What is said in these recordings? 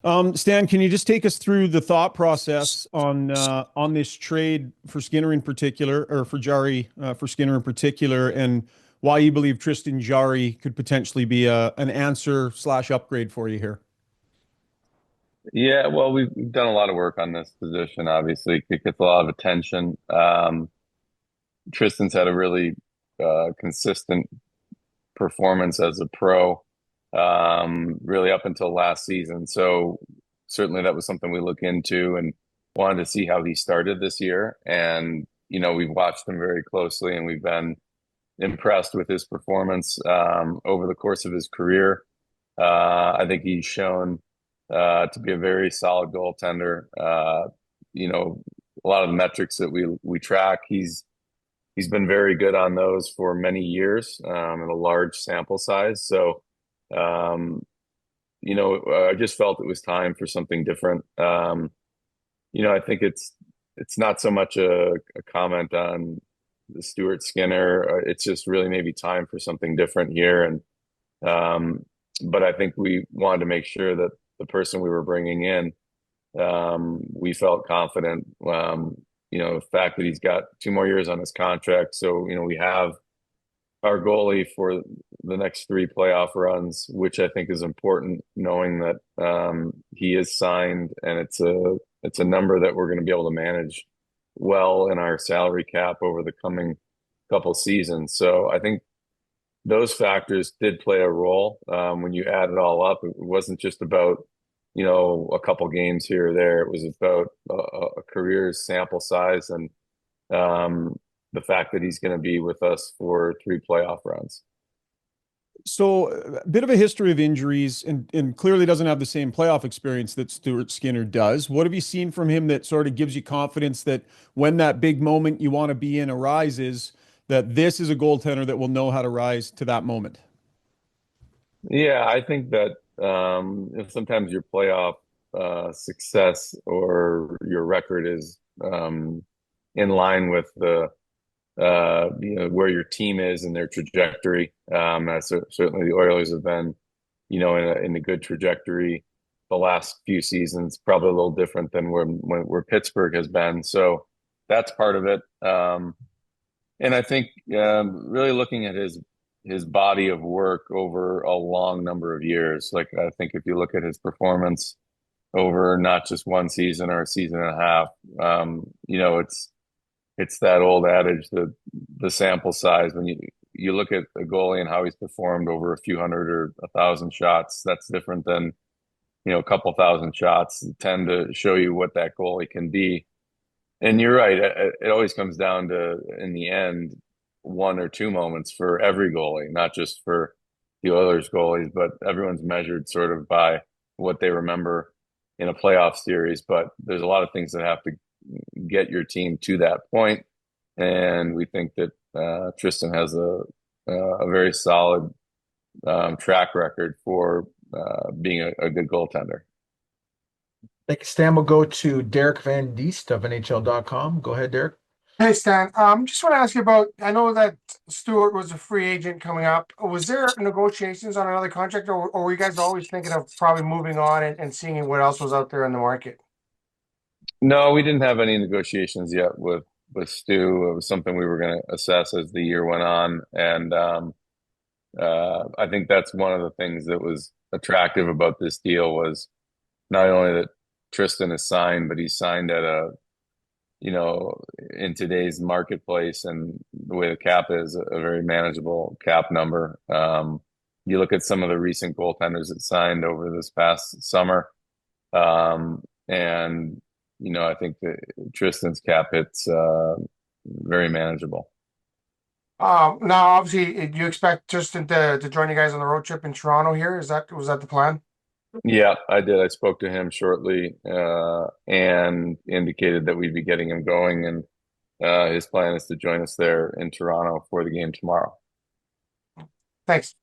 Stan, can you just take us through the thought process on this trade for Skinner in particular, or for Jari for Skinner in particular, and why you believe Tristan Jari could potentially be an answer slash upgrade for you here? Yeah, well, we've done a lot of work on this position. Obviously, it gets a lot of attention. Tristan's had a really consistent performance as a pro, really up until last season. So certainly that was something we look into and wanted to see how he started this year. And we've watched him very closely, and we've been impressed with his performance over the course of his career. I think he's shown to be a very solid goaltender. A lot of the metrics that we track, he's been very good on those for many years and a large sample size. So, I just felt it was time for something different. I think it's not so much a comment on the Stuart Skinner. It's just really maybe time for something different here. But I think we wanted to make sure that the person we were bringing in, we felt confident. The fact that he's got 2 more years on his contract, so we have our goalie for the next three playoff runs, which I think is important, knowing that he is signed, and it's a number that we're going to be able to manage well in our salary cap over the coming couple seasons. So I think those factors did play a role. When you add it all up, it wasn't just about a couple games here or there. It was about a career sample size, and the fact that he's going to be with us for three playoff runs. So, a bit of a history of injuries, and clearly doesn't have the same playoff experience that Stuart Skinner does. What have you seen from him that sort of gives you confidence that when that big moment you want to be in arises, that this is a goaltender that will know how to rise to that moment? Yeah, I think that if sometimes your playoff success or your record is in line with the where your team is and their trajectory. Certainly the Oilers have been, in a good trajectory the last few seasons, probably a little different than where Pittsburgh has been. So that's part of it. And I think really looking at his body of work over a long number of years, like I think if you look at his performance over not just one season or a season and a half, it's that old adage that the sample size, when you look at a goalie and how he's performed over a few hundred or 1,000 shots, that's different than a couple thousand shots tend to show you what that goalie can be. And you're right, it always comes down to, in the end, one or two moments for every goalie, not just for the Oilers goalies, but everyone's measured sort of by what they remember in a playoff series. But there's a lot of things that have to get your team to that point. And we think that Tristan has a very solid track record for being a good goaltender. Next, Stan will go to Derek Van Diest of NHL.com. Go ahead, Derek. Hey Stan, just want to ask you about. I know that Stewart was a free agent coming up. Was there negotiations on another contract, or were you guys always thinking of probably moving on and seeing what else was out there in the market? No, we didn't have any negotiations yet with Stu. It was something we were going to assess as the year went on, and I think that's one of the things that was attractive about this deal was not only that Tristan is signed, but he's signed at in today's marketplace and the way the cap is, a very manageable cap number. You look at some of the recent goaltenders that signed over this past summer, and I think that Tristan's cap hit's very manageable. Now, obviously, do you expect Justin to join you guys on the road trip in Toronto here? Was that the plan? Yeah, I did. I spoke to him shortly and indicated that we'd be getting him going, and his plan is to join us there in Toronto for the game tomorrow. Thanks.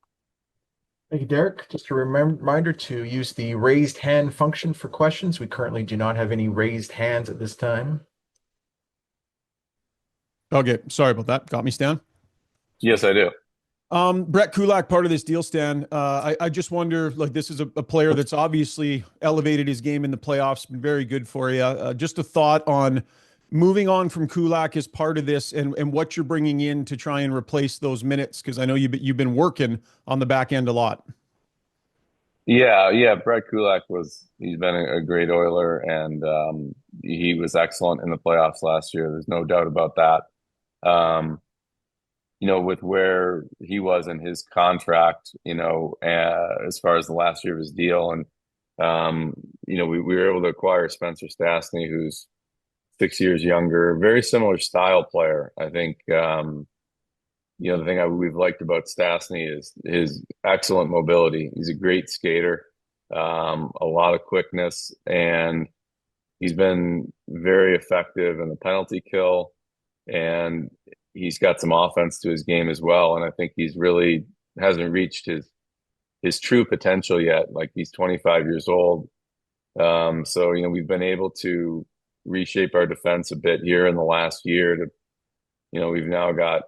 Thank you, Derek. Just a reminder to use the raised hand function for questions. We currently do not have any raised hands at this time. Okay, sorry about that. Got me, Stan? Yes, I do. Brett Kulak, part of this deal, Stan. I just wonder, like, this is a player that's obviously elevated his game in the playoffs, been very good for you. Just a thought on moving on from Kulak as part of this, and what you're bringing in to try and replace those minutes, because I know you've been working on the back end a lot. Yeah, Brett Kulak he's been a great Oiler, and he was excellent in the playoffs last year. There's no doubt about that. Um, with where he was in his contract, as far as the last year of his deal, and we were able to acquire Spencer Stastny, who's 6 years younger, very similar style player. I think the thing we've liked about Stastny is his excellent mobility. He's a great skater, a lot of quickness, and he's been very effective in the penalty kill, and he's got some offense to his game as well. And I think he's really hasn't reached his true potential yet. Like, he's 25 years old. So we've been able to reshape our defense a bit here in the last year. We've now got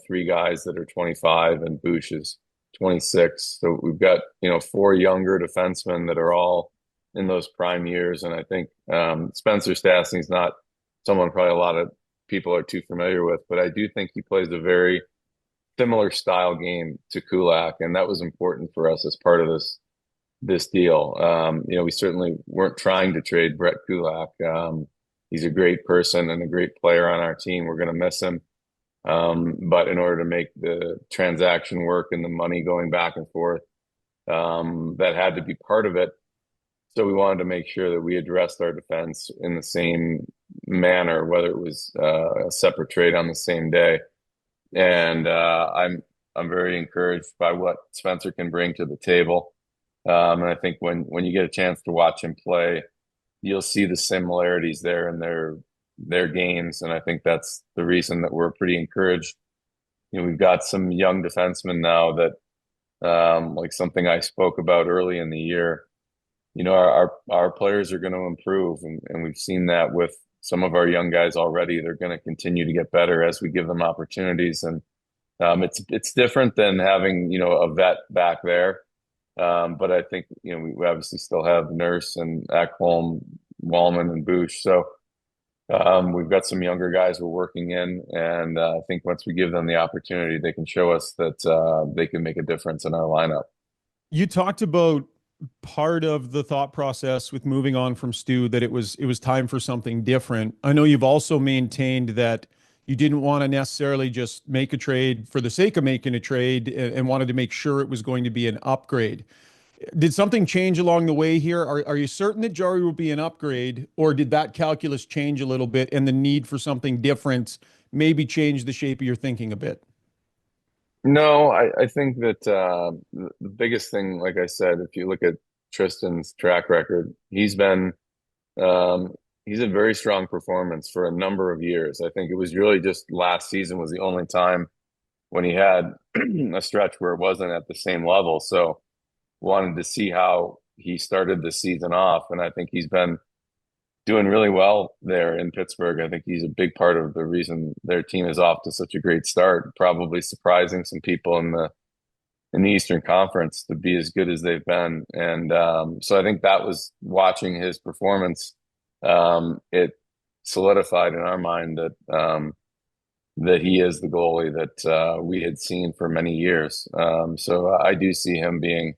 three guys that are 25, and Bush is 26. So we've got four younger defensemen that are all in those prime years. And I think Spencer Stastny's not someone probably a lot of people are too familiar with, but I do think he plays a very similar style game to Kulak, and that was important for us as part of this deal. We certainly weren't trying to trade Brett Kulak. He's a great person and a great player on our team. We're going to miss him. But in order to make the transaction work and the money going back and forth, that had to be part of it. So we wanted to make sure that we addressed our defense in the same manner, whether it was a separate trade on the same day. And I'm very encouraged by what Spencer can bring to the table. And I think when you get a chance to watch him play, you'll see the similarities there in their games. And I think that's the reason that we're pretty encouraged. We've got some young defensemen now that, like something I spoke about early in the year, our players are going to improve, and we've seen that with some of our young guys already. They're going to continue to get better as we give them opportunities, and it's different than having a vet back there. But I think we obviously still have Nurse and Ekholm, Wallman, and Bush. So we've got some younger guys we're working in, and I think once we give them the opportunity, they can show us that they can make a difference in our lineup. You talked about part of the thought process with moving on from Stu, that it was time for something different. I know you've also maintained that you didn't want to necessarily just make a trade for the sake of making a trade, and wanted to make sure it was going to be an upgrade. Did something change along the way here? Are you certain that Jari will be an upgrade, or did that calculus change a little bit and the need for something different maybe change the shape of your thinking a bit? No, I think that the biggest thing, like I said, if you look at Tristan's track record, he's a very strong performance for a number of years. I think it was really just last season was the only time when he had a stretch where it wasn't at the same level. So wanted to see how he started the season off, and I think he's been doing really well there in Pittsburgh. I think he's a big part of the reason their team is off to such a great start, probably surprising some people in the Eastern Conference to be as good as they've been. And so I think that was watching his performance. It solidified in our mind that he is the goalie that we had seen for many years. So I do see him being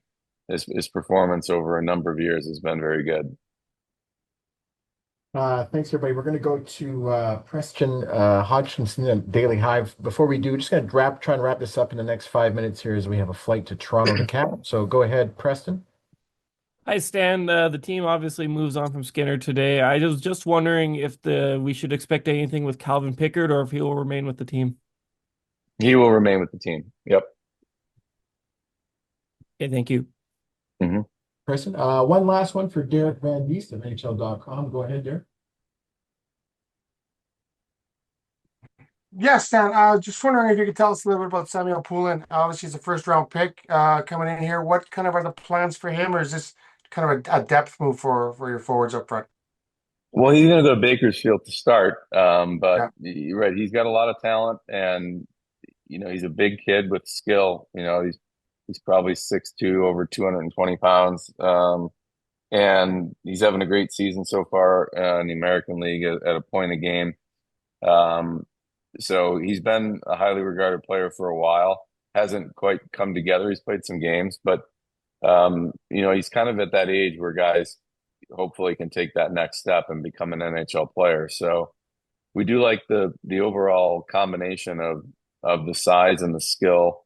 his performance over a number of years has been very good. Thanks, everybody. We're going to go to Preston Hodgkinson at Daily Hive. Before we do, just going to try and wrap this up in the next 5 minutes here, as we have a flight to Toronto to cap. So go ahead, Preston. Hi, Stan. The team obviously moves on from Skinner today. I was just wondering if we should expect anything with Calvin Pickard, or if he will remain with the team. He will remain with the team. Yep. Okay, thank you. Mm-hmm. Preston. One last one for Derek Van Diest of NHL.com. Go ahead, Derek. Yes, Stan. Just wondering if you could tell us a little bit about Samuel Poulin. Obviously, he's a first-round pick coming in here. What kind of are the plans for him, or is this kind of a depth move for your forwards up front? Well, he's going to go to Bakersfield to start, but Yeah. you're right. He's got a lot of talent, and he's a big kid with skill. He's probably 6'2", over 220 pounds. And he's having a great season so far in the American League at a point a game. So he's been a highly regarded player for a while. Hasn't quite come together. He's played some games, but he's kind of at that age where guys hopefully can take that next step and become an NHL player. So we do like the overall combination of the size and the skill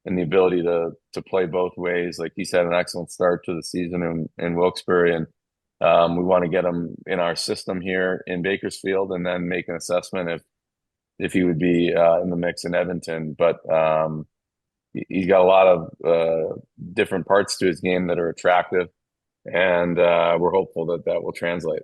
and the ability to play both ways. Like he's had an excellent start to the season in Wilkes-Barre, and we want to get him in our system here in Bakersfield, and then make an assessment if he would be in the mix in Edmonton. But he's got a lot of different parts to his game that are attractive, and we're hopeful that will translate.